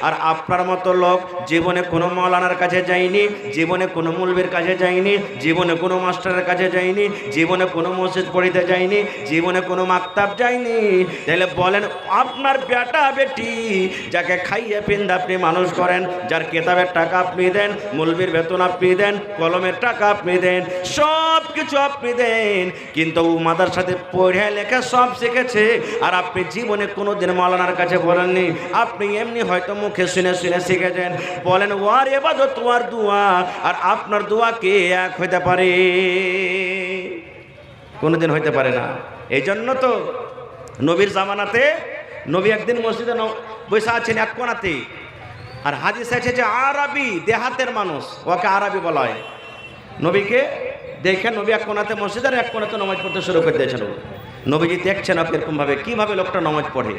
আর আপনার মতো লোক জীবনে কোনো মৌলানার কাছে যায়নি, জীবনে কোনো মুলবির কাছে যায়নি, জীবনে কোনো মাস্টারের কাছে যায়নি, জীবনে কোনো মসজিদ পড়িতে যায়নি, জীবনে কোনো মাকতাব যায়নি। তাহলে বলেন আপনার বেটা বেটি যাকে খাইয়ে পিন্দা আপনি মানুষ করেন, যার কেতাবের টাকা আপনি দেন, মুলবির বেতন আপনি দেন, কলমের টাকা আপনি দেন, সব কিছু আপনি দেন, কিন্তু মাদ্রাসাতে পড়ে লেখা সব শিখেছে, আর আপনি জীবনে কোনোদিন মৌলানার কাছে বলেননি, আপনি এমনি হয়তো মুখে শুনে শুনে শিখেছেন। বলেন ওয়ার ইবাদত ওয়ার দোয়া আর আপনার দোয়া কে এক হইতে পারে? কোনোদিন হইতে পারে না। এই জন্য তো নবীর জামানাতে নবী একদিন মসজিদে বসে আছেন এক কোণাতে, আর হাদিস আছে যে আরবি দেহাতের মানুষ, ওকে আরবি বলা হয়। নবীকে দেখে নবী এক কোণাতে মসজিদের এক কোণাতে নামাজ পড়তে শুরু করে দিয়েছেন। নবীজি দেখছেন এরকমভাবে কীভাবে লোকটা নামাজ পড়ে,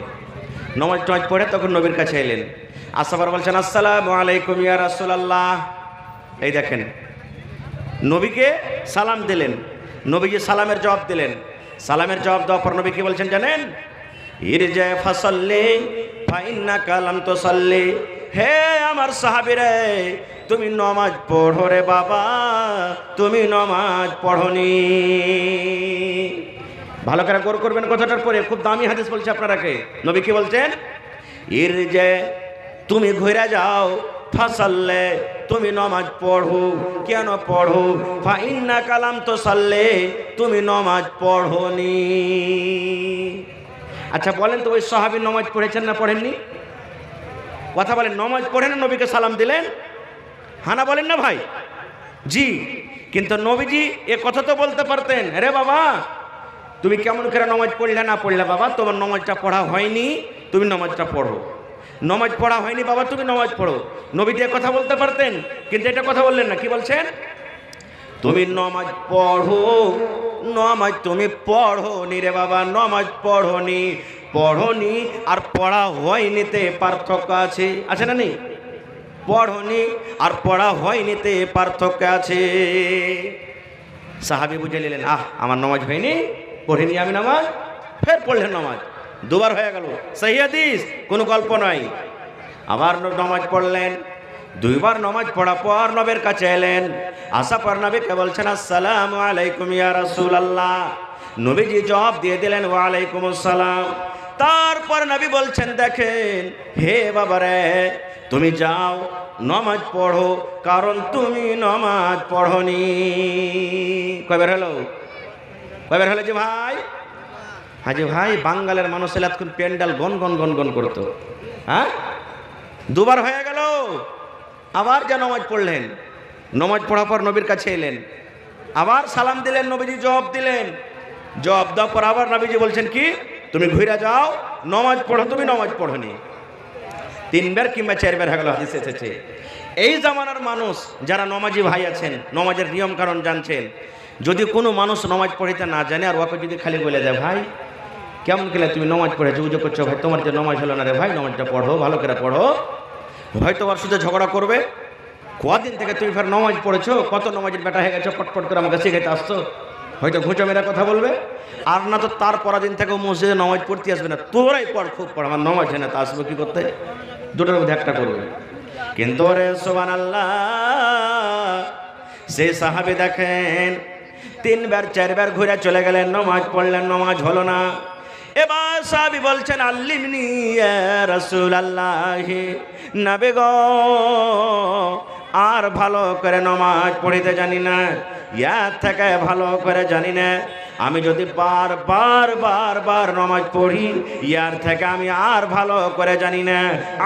নামাজ পড়ে তখন নবীর কাছে এলেন, আসাবার বলছেন আসসালামু আলাইকুম ইয়া রাসূলুল্লাহ। এই দেখেন নবীকে সালাম দিলেন, নবীজি সালামের জবাব দিলেন। সালামের জবাব দেওয়ার পর নবী কি বলছেন জানেন? ইরজা ফাসাল্লি ফাইন্নাকা লাম তুসাল্লি। হে আমার সাহাবীরা, তুমি নামাজ পড়ো রে বাবা, তুমি নামাজ পড়নি। ভালো করে গৌর করবেন কথাটার পরে, খুব দামি হাদিস বলছে আপনারাকে। নবী কি বলছেন? ইরজা, তুমি ঘুরে যাও, ফাসাল্লে, তুমি নামাজ পড়ো। কেন পড়ো? ফাইন্নাকা লাম তুসাল্লি, তুমি নামাজ পড়নি। আচ্ছা বলেন তো, ওই সাহাবী নামাজ পড়েছেন না পড়েননি? কথা বলেন, নামাজ পড়েন নবীকে সালাম দিলেন? হানা বলেন না ভাই? জি। কিন্তু নবীজি এ কথা তো বলতে পারতেন, আরে বাবা তুমি কেমন করে নামাজ পড়লে না পড়লে বাবা, তোমার নামাজটা পড়া হয়নি, তুমি নামাজটা পড়ো। নামাজ পড়া হয়নি বাবা, তুমি নামাজ পড়ো। নবীজি এ কথা বলতে পারতেন, কিন্তু এটা কথা বললেন না। কি বলছেন? তুমি নামাজ পড়ো, নামাজ তুমি পড়নি রে বাবা, নামাজ পড়নি। পড়নি আর পড়া হয়নিতে পার্থক্য আছে, আছে না নেই? পড়নি আর পড়া হয়নিতে পার্থক্য আছে। সাহাবী বুঝে নিলেন, আমার নামাজ হয়নি, পড়িনি আমি নামাজ। ফের পড়লেন নামাজ, দুবার হয়ে গেল, সহি হাদিস, কোনো গল্প নয়। আবার নামাজ পড়লেন, দুইবার নামাজ পড়া পর নবীর কাছে এলেন। আসা পর নবীকে বলছেন আসসালামু আলাইকুম ইয়া রাসূলুল্লাহ। নবীজি জবাব দিয়ে দিলেন ওয়া আলাইকুম আসসালাম। তারপর নবী বলছেন, দেখেন হে বাবারে, তুমি যাও নামাজ পড়ো, কারণ তুমি নামাজ পড়নি। কয়বার হলো? কয়বার হলো যে ভাই? হাজি ভাই, বাঙ্গালের মানুষ এলাকার প্যান্ডাল গন গন গন গন করতো। হ্যাঁ, দুবার হয়ে গেল। আবার যা নামাজ পড়লেন, নামাজ পড়ার পর নবীর কাছে এলেন, আবার সালাম দিলেন, নবীজি জবাব দিলেন। জবাব দেওয়ার পর আবার নবীজি বলছেন কি, তুমি ঘুরে যাও, নামাজ পড়ো, তুমি নামাজ পড়নি। 3 বার কিংবা 4 বার হয়ে গেল, হাদিস এসেছে। এই জামানার মানুষ যারা নমাজি ভাই আছেন, নমাজের নিয়ম কারণ জানছেন, যদি কোনো মানুষ নামাজ পড়িতে না জানে আর ওকে যদি খালি বলে দেয়, ভাই কেমন খেলে তুমি নামাজ পড়েছো, উজো করছো, ভাই তোমার যে নামাজ হলো না রে ভাই, নামাজটা পড়ো, ভালো করে পড়ো, হয়তো ওর সাথে ঝগড়া করবে। কদিন থেকে তুমি ফের নামাজ পড়েছো, কত নামাজের বেটা হয়ে গেছো, পটপট করে আমাকে শিখাইতে আসছো, হয়তো ঘুঁচো মেরা কথা বলবে। আর না তো তার পরের দিন থেকে মসজিদে নামাজ পড়তে আসবে না, তোরাই পড়, খুব পড়, আমার নামাজ হয় না, তা আসবে কি করতে? দুটোর মধ্যে একটা করবে। কিন্তু রে সুবহানাল্লাহ, সেই সাহাবী দেখেন 3 বার 4 বার ঘুরে চলে গেলেন, নামাজ পড়লেন, নামাজ হলো না। এবার সাহাবী বলছেন, আল্লিমনি ইয়া রাসূলুল্লাহ, নবী গো আর ভালো করে নামাজ পড়িতে জানি না, ইয়া থেকে ভালো করে জানি না, আমি যদি বার নামাজ পড়ি ইয়ার থেকে আমি আর ভালো করে জানি না,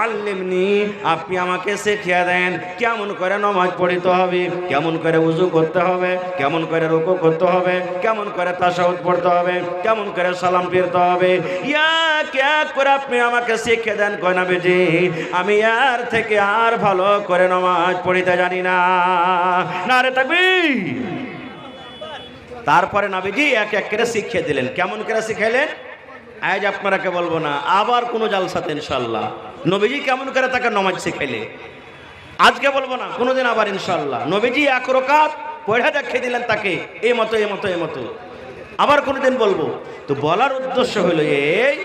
আল্লিমনি, আপনি আমাকে শিখিয়ে দেন কেমন করে নামাজ পড়িতে হবে, কেমন করে উযু করতে হবে, কেমন করে রুকু করতে হবে, কেমন করে তাশাহুদ পড়তে হবে, কেমন করে সালাম ফিরতে হবে, ইয়া কে করে আপনি আমাকে শিখিয়ে দেন। কয় নবীজি আমি ইয়ার থেকে আর ভালো করে নামাজ পড়িতে জানি না। নারে তাকবীর। তারপরে নবীজি এক এক করে শিখিয়ে দিলেন। কেমন করে শিখাইলেন আজ আপনারাকে বলবো না, আবার কোনো জালসাতে ইনশাআল্লাহ নবীজি কেমন করে তাকে নামাজ শিখাইলে আজকে বলবো না, কোনোদিন আবার ইনশাআল্লাহ। নবীজি এক রাকাত পড়ে দেখিয়ে দিলেন তাকে, এই মতো আবার কোনোদিন বলবো। তো বলার উদ্দেশ্য হলো এই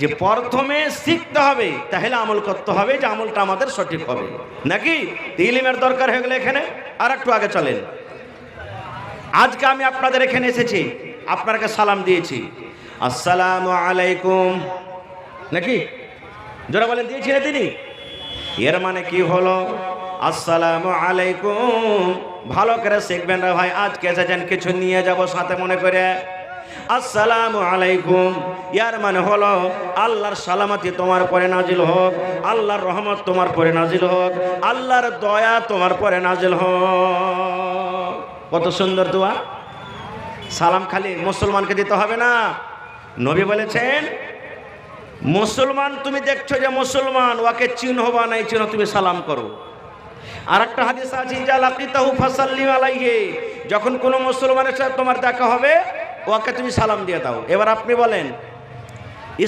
যে প্রথমে শিখতে হবে, তাহলে আমল করতে হবে, যে আমলটা আমাদের সঠিক হবে নাকি। ইলমের দরকার হয়ে গেলে এখানে আর একটু আগে চলেন। আজকে আমি আপনাদের এখানে এসেছি, আপনাকে সালাম দিয়েছি, আসসালামু আলাইকুম, নাকি যারা বলেন দিয়েছি না তিনি, এর মানে কি হলো আসসালামু আলাইকুম। ভালো করে শিখবেন রে ভাই, আজকে এসেছেন কিছু নিয়ে যাব সাথে মনে করে। আসসালামু আলাইকুম ইয়ার মানে হলো আল্লাহর সালামতি তোমার পরে নাজিল হোক, আল্লাহর রহমত তোমার পরে নাজিল হোক, আল্লাহর দয়া তোমার পরে নাজিল হোক। কত সুন্দর দোয়া। সালাম খালি মুসলমানকে দিতে হবে না, নবী বলেছেন মুসলমান তুমি দেখছো যে মুসলমান, ওকে চিনহ বা নাই চিনো, তুমি সালাম করো। আর একটা হাদিস আছে যা লাকিতাহু ফাসাল্লিম আলাইহি, যখন কোনো মুসলমানের সাথে তোমার দেখা হবে ওকে তুমি সালাম দিয়ে দাও। এবার আপনি বলেন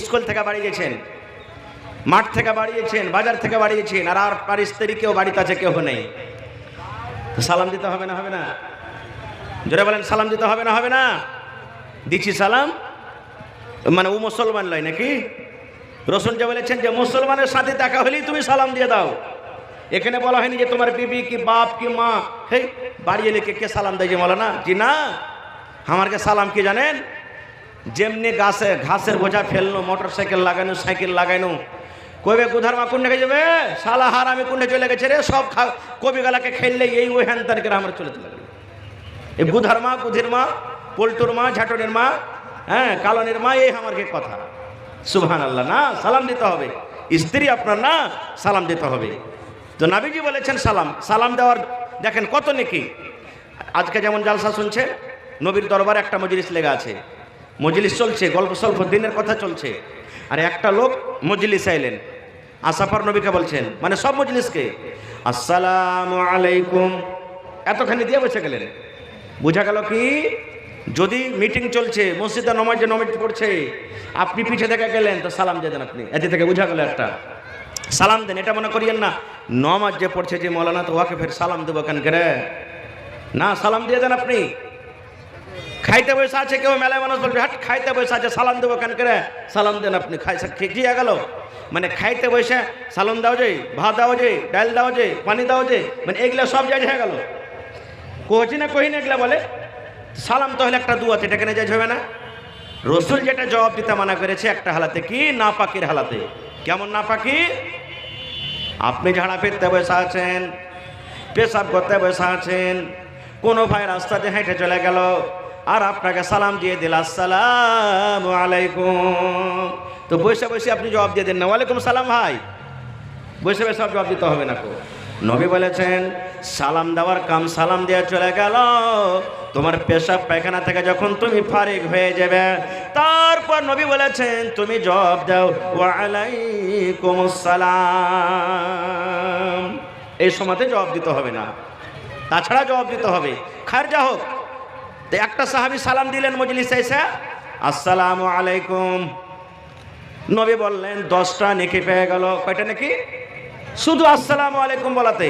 স্কুল থেকে বাড়ি গেছেন, মাঠ থেকে বাড়ি গেছেন, বাজার থেকে বাড়ি গেছেন, আর আপনার স্ত্রী কেউ বাড়িতে আছে, কেউ নেই, সালাম দিতে হবে না? হবে না? জোরে বলেন সালাম দিতে হবে না? হবে না? দিচ্ছি সালাম, মানে ও মুসলমান লয় নাকি। রসুল যে বলেছেন যে মুসলমানের সাথে দেখা হলেই তুমি সালাম দিয়ে দাও। এখানে বলা হয়নি যে তোমার বিবি কি বাপ কি মা, হে বাড়ি এলে কে সালাম দেয় যে বলো না, জি না। আমারকে সালাম কি জানেন, যেমনি ঘাসের বোঝা ফেললো, মোটর সাইকেল লাগানো, সাইকেল লাগানো, কবে গুধার মা কোন দিকে যাবে, সালা হার আমি কোন চলে গেছে রে, সব কবি গালাকে খেললে এই ওই হ্যান তার আমার চলে লাগলো। এই গুধার মা, গুধির মা, পল্টুর মা, ঝাটনের মা, হ্যাঁ কালনের মা, এই আমার কথা। সুবহানাল্লাহ। না, সালাম দিতে হবে, স্ত্রী আপনার না, সালাম দিতে হবে। তো নবীজি বলেছেন সালাম দেওয়ার দেখেন কত নেকি। আজকে যেমন জালসা শুনছে, নবীর দরবারে একটা মজলিস লেগে আছে, মজলিস চলছে, গল্প সল্প দিনের কথা চলছে, আর একটা লোক মজলিসে এলেন, আসাফার নবীকে বলছেন, মানে সব মজলিসকে আসসালামু আলাইকুম এতখানি দিয়ে বসে গেলেন। বোঝা গেল কি, যদি মিটিং চলছে মসজিদে নামাজ পড়ছে, আপনি পিছিয়ে থেকে গেলেন তো সালাম দিয়ে দেন আপনি, এতে থেকে বোঝা গেল একটা সালাম দেন। এটা মনে করিয়েন না নামাজ যে পড়ছে যে মৌলানা, তো ওকে ফের সালাম দেবো কেন করে না, সালাম দিয়ে দেন আপনি। খাইতে বসে আছে কেউ, মেলায় মানুষ বলবে হাট খাইতে বসে আছে সালাম দেবো কেন করে, সালাম দেন আপনি। খেয়ে গেল মানে খাইতে বসে সালাম দাও যে, ভাত দাও যে, ডাল দাও যে, পানি দাও যে, মানে এগুলা সব জায়জ হয়ে গেল। কোচি না কহি না এগুলা বলে সালাম তো হলে একটা দুয়াতে, এটা কেন জায়জ হবে না? রসুল যেটা জবাব দিতে মানা করেছে একটা হালাতে, কি নাপাকির হালাতে। কেমন নাপাকি? আপনি ঝাড়া ফিরতে বসে আছেন, পেশাব করতে বসে আছেন, কোনো ভাই রাস্তাতে হেঁটে চলে গেল আর আপনাকে সালাম দিয়ে দিল আসসালামু আলাইকুম, তো বসে বসে আপনি জবাব দিয়ে দেন না ওয়ালাইকুম সালাম ভাই, বসে বসে সব জবাব দিতে হবে না। নবী বলেছেন সালাম দেওয়ার কাম সালাম দিয়ে চলে গেল, তোমার পেশাব পায়খানা থেকে যখন তুমি ফারিগ হয়ে যাবে, তারপর নবী বলেছেন তুমি জবাব দাও ওয়ালাইকুম আসসালাম। এই সময়তে জবাব দিতে হবে না, তাছাড়া জবাব দিতে হবে। খারজা হোক। তো একটা সাহাবী সালাম দিলেন মজলিসে এসে আসসালামু আলাইকুম, নবী বললেন 10টা নেকি পেয়ে গেল। কয়টা নেকি? শুধু আসসালামু আলাইকুম বলাতে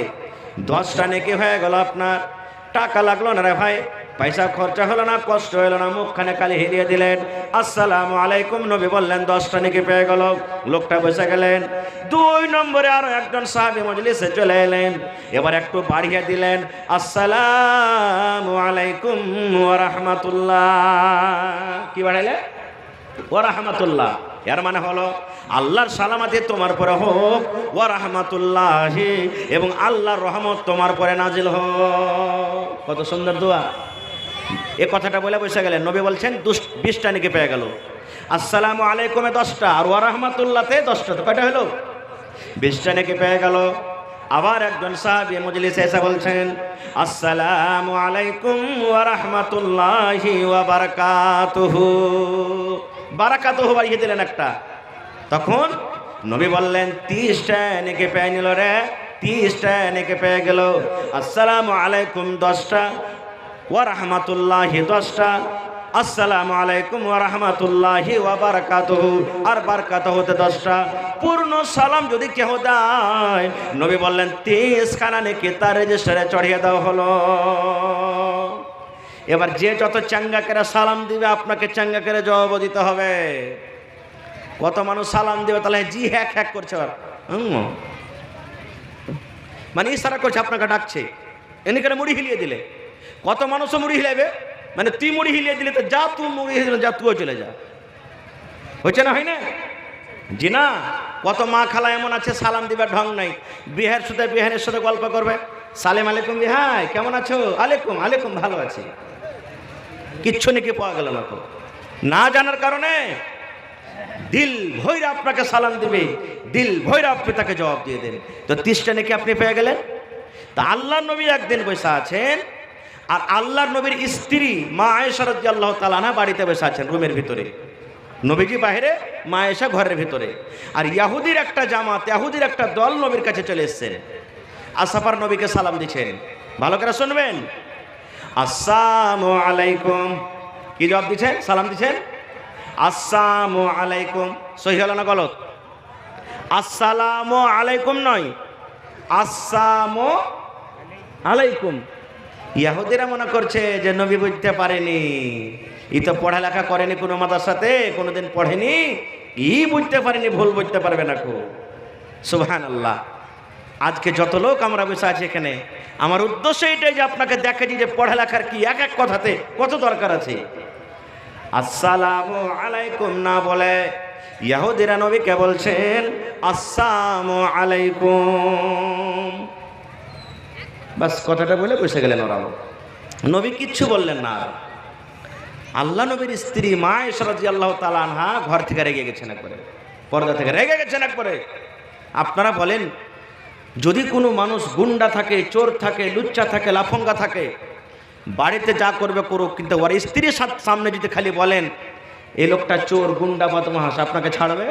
10টা নেকি হয়ে গেল আপনার। টাকা লাগলো না রে ভাই, পয়সা খরচা হলো না, কষ্ট হলো না, মুখখানে কালি হিলিয়ে দিলেন আসসালামু আলাইকুম, নবী বললেন 10টা নেকি পেয়ে গেল। লোকটা বসে গেলেন। 2 নম্বরে আরো একজন সাহাবী মজলিসে চলে এলেন, এবার একটু বাড়িয়ে দিলেন আসসালামু আলাইকুম ওয়া রাহমাতুল্লাহ। কি বাড়াইলে? ওয়া রাহমাতুল্লাহ। এর মানে হলো আল্লাহর সালামতি তোমার পরে হোক, ওয়া রাহমাতুল্লাহি, এবং আল্লাহর রহমত তোমার পরে নাজিল হোক। কত সুন্দর দোয়া। এ কথাটা বলে বসে গেলেন। নবী বলছেন 20টা নেকি পেয়ে গেল। আসসালামু আলাইকুমে 10টা আর ওয়া রাহমাতুল্লাহতে 10টা, তো কয়টা হলো? 20টা নেকি পেয়ে গেল। আবার একজন সাহাবী মজলিসে এসে বলছেন আসসালামু আলাইকুম ওয়া রাহমাতুল্লাহি ওয়া বারাকাতুহু, বারাকাতুহু বাড়িয়ে দিলেন একটা। তখন নবী বললেন 30টা নেকি পেয়ে নিল রে, 30টা নেকি পেয়ে গেল। আসসালামু আলাইকুম 10টা, ওয়া রাহমাতুল্লাহি 10টা, আসসালামু আলাইকুম ওয়া রাহমাতুল্লাহি ওয়া বারাকাতুহু আর বারাকাতুহুতে 10টা। পূর্ণ সালাম যদি কেহ দেয়, নবী বললেন 30খানা নেকি তার রেজিস্টারে চড়িয়ে দেওয়া হলো। এবার যে যত চাঙ্গা করে সালাম দিবে আপনাকে চাঙ্গা করে জবাব দিতে হবে। কত মানুষ সালাম দিবে তাহলে জি হ্যাক হ্যাক করছে, মানে ইশারা করছে আপনাকে ডাকছে, এনে করে মুড়ি হিলিয়ে দিলে। কত মানুষও মুড়ি হিলাইবে, মানে তুই মুড়ি হিলিয়ে দিলে তো যা তুই মুড়ি হিলিয়ে যা, তুইও চলে যা। হচ্ছে না, হয় না? জি না। কত মা খালা এমন আছে সালাম দিবার ঢং নাই, বিহার সাথে বিহারের সাথে গল্প করবে, সালেম আলাইকুম বিহাই কেমন আছো, আলাইকুম আলাইকুম ভালো আছি, কিচ্ছু নাকি পাওয়া গেল না। তো না জানার কারণে দিল ভৈরা আপনাকে সালাম দিবে, দিল ভৈরা আপনি তাকে জবাব দিয়ে দেন। তো 30টা নাকি আপনি পেয়ে গেলেন। তা আল্লাহর নবী একদিন বসে আছেন, আর আল্লাহর নবীর স্ত্রী মা আয়েশা রাদিয়াল্লাহু তাআলা আনহা বাড়িতে বসে আছেন রুমের ভিতরে, নবীজি বাইরে, মা আয়েশা ঘরের ভিতরে। আর ইহুদির একটা জামাত, ইহুদির একটা দল নবীর কাছে চলে এসেছেন, আসাফার নবীকে সালাম দিচ্ছেন। ভালো করে শুনবেন, আসসালামু আলাইকুম। কি জবাব দিচ্ছেন? সালাম দিচ্ছেন আসসালামু আলাইকুম। সহি হলো না গলত? আসসালামু আলাইকুম নয়, আসসালামু আলাইকুম। ইহুদিরা মনে করছে যে নবী বুঝতে পারেনি, ই তো পড়ালেখা করেনি কোনো মাদ্রাসাতে, কোনোদিন পড়েনি, ই বুঝতে পারেনি, ভুল বুঝতে পারবে না। খুব সুবহানাল্লাহ। আজকে যত লোক আমরা বসে আছি এখানে, আমার উদ্দেশ্য এটাই যে আপনাকে দেখাচ্ছি যে পড়ালেখার কি এক এক কথাতে কত দরকার আছে। আসসালামু আলাইকুম না বলে ইহুদিরা নবীকে বলছেন আসসালামু আলাইকুম, বাস কথাটা বলে বসে গেলেন ওরা। নবী কিচ্ছু বললেন না। আল্লাহ নবীর স্ত্রী মা আয়েশা রাদিয়াল্লাহু তাআলা আনহা ঘর থেকে রেগে গেছেন, একবারে পর্দা থেকে রেগে গেছেন একবারে। আপনারা বলেন, যদি কোনো মানুষ গুন্ডা থাকে, চোর থাকে, লুচ্চা থাকে, লাফঙ্গা থাকে, বাড়িতে যা করবে করুক, কিন্তু ওর স্ত্রীর সামনে যদি খালি বলেন এই লোকটা চোর, গুন্ডা, বদমাশ, আপনাকে ছাড়বে?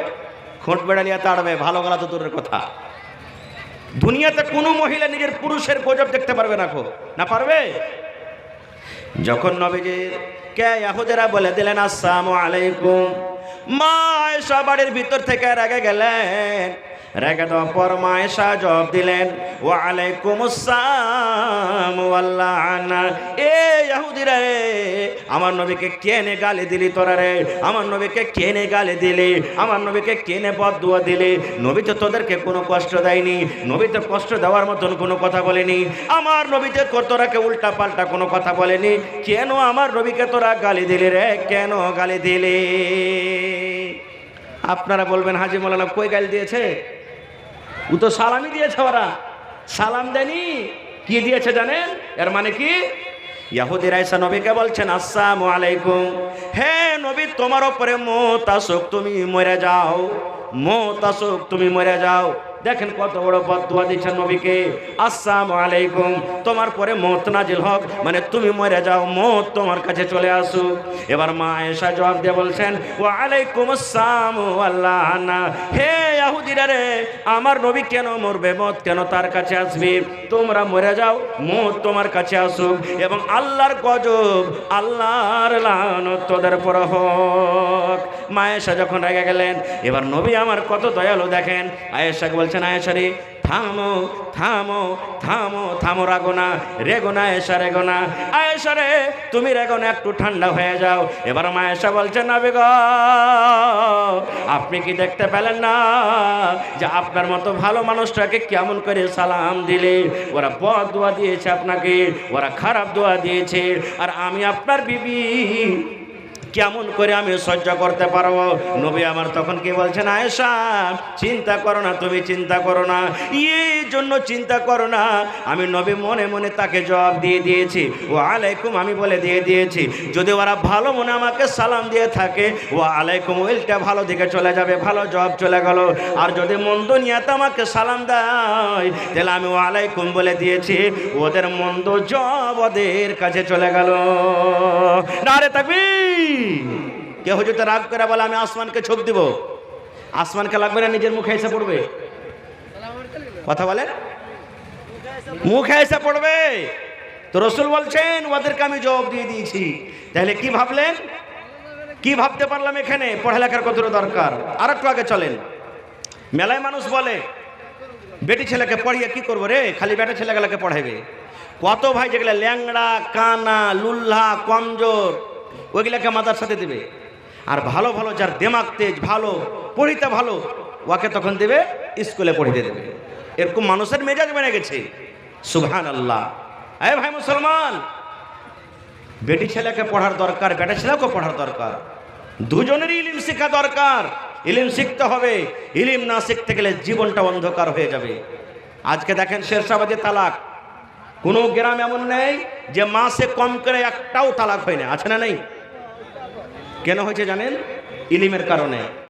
খোঁট বেড়ালিয়া তাড়বে, ভালো গলা তো দূরের কথা। দুনিয়াতে কোনো মহিলা নিজের পুরুষের গজব দেখতে পারবে না, না পারবে? যখন নবীজির কে ইহুদিরা বলে দিলেন আসসালামু আলাইকুম, মা আয়েশা বাড়ির ভিতর থেকে রেগে গেলেন। রেগে দেওয়ার পর মা আয়েশা জবাব দিলেন ওয়া আলাইকুম আসসালাম ওয়াল লাআনা। এ ইহুদিরা রে, আমার নবীকে কেনে গালি দিলি তোরা রে? আমার নবীকে কেনে গালি দিলি? আমার নবীকে কেনে বদদুয়া দিলি? নবী তো তোদেরকে কোনো কষ্ট দেয়নি, নবী তো কষ্ট দেওয়ার মতন কোনো কথা বলেনি। আমার নবীতে তোরাকে উল্টা পাল্টা কোনো কথা বলেনি, কেন আমার নবীকে তোরা গালি দিলি রে? কেন গালি দিলি? আপনারা বলবেন হাজী মৌলানা কই গালি দিয়েছে? ও তো সালামই দিয়েছে, ওরা সালাম দেয়নি। কি দিয়েছে জানেন? এর মানে কি? ইহুদিরা এসে নবীকে বলছেন আসসালামু আলাইকুম, হে নবী তোমার উপরে মওত আসুক, তুমি মরে যাও, মওত আসুক, তুমি মরে যাও। দেখেন কত বড় বদদুয়া দিচ্ছেন নবীকে, আসসালামু আলাইকুম, তোমার পরে মওত নাজিল হোক, মানে তুমি মরে যাও, মওত তোমার কাছে চলে আসুক। এবার মা আয়েশা জবাব দিয়ে বলছেন ওয়া আলাইকুম আসসালাম ওয়াল লাআনা। হে ইহুদিরা রে, আমার নবী কেন মরবে? মওত কেন তার কাছে আসবে? তোমরা মরে যাও, মওত তোমার কাছে আসুক, এবং আল্লাহর গজব, আল্লাহর লানত তোদের উপর হোক। মা আয়েশা যখন রেগে গেলেন, এবার নবী আমার কত দয়ালু দেখেন, আয়েশাকে বলছেন আয়েশা রে থামো থামো থামো থামো, রাগো না, রেগো না আয়েশা, রেগো না। আয়েশা রে তুমি রেগো না, একটু ঠান্ডা হয়ে যাও। এবার মা আয়েশা বলছেন নবী গো, আপনি কি দেখতে পেলেন না যে আপনার মতো ভালো মানুষটাকে কেমন করে সালাম দিলে? ওরা বদদুয়া দিয়েছে আপনাকে, ওরা খারাপ দোয়া দিয়েছে, আর আমি আপনার বিবি কেমন করে আমি সহ্য করতে পারবো? নবী আমার তখন কি বলছেন, আয়েশা চিন্তা করো না, তুমি চিন্তা করো না, এই জন্য চিন্তা করো না। আমি নবী মনে মনে তাকে জবাব দিয়ে দিয়েছি, ওয়া আলাইকুম আমি বলে দিয়ে দিয়েছি। যদি ওরা ভালো মনে আমাকে সালাম দিয়ে থাকে, ওয়া আলাইকুম ওইটা ভালো দিকে চলে যাবে, ভালো জবাব চলে গেল। আর যদি মন্দ নিয়াতে আমাকে সালাম দেয়, তাহলে আমি ওয়া আলাইকুম বলে দিয়েছি, ওদের মন্দ জবাব ওদের কাছে চলে গেল। নারে তাকবীর। কেউ যদি রাগ করে বলে আমি আসমানকে ছোপ দিব, আসমানকে লাগবে না, নিজের মুখে এসে পড়বে। কথা বলেন, মুখে এসে পড়বে। তো রসুল বলছেন ওদেরকে আমি জবাব দিয়ে দিয়েছি। তাহলে কি ভাবলেন, কি ভাবতে পারলাম এখানে? পড়ালেখার কতটা দরকার। আর একটু আগে চলেন। মেলায় মানুষ বলে বেটি ছেলেকে পড়িয়ে কি করবো রে, খালি বেটা ছেলেগুলোকে পড়াইবে। কত ভাই যেগুলো ল্যাংড়া কানা লুল্লা কমজোর, ওইগুলাকে মাদ্রাসাতে দেবে। আর ভালো ভালো যার দেমাগ তেজ, ভালো পড়িতে ভালো, ওকে তখন দেবে স্কুলে পড়িতে দেবে। এরকম মানুষের মেজাজ বেড়ে গেছে। সুবহানাল্লাহ। এ ভাই মুসলমান, বেটি ছেলেকে পড়ার দরকার, বেটা ছেলেকে পড়ার দরকার, দুজনেরই ইলম শিক্ষা দরকার। ইলম শিখতে হবে, ইলম না শিখতে গেলে জীবনটা অন্ধকার হয়ে যাবে। আজকে দেখেন শেরশাবাদে তালাক, কোনো গ্রাম এমন নেই যে মাসে কম করে একটাও তালাক হয় না, আছে না? নেই। কেন হয়েছে জানেন? ইলমের কারণে।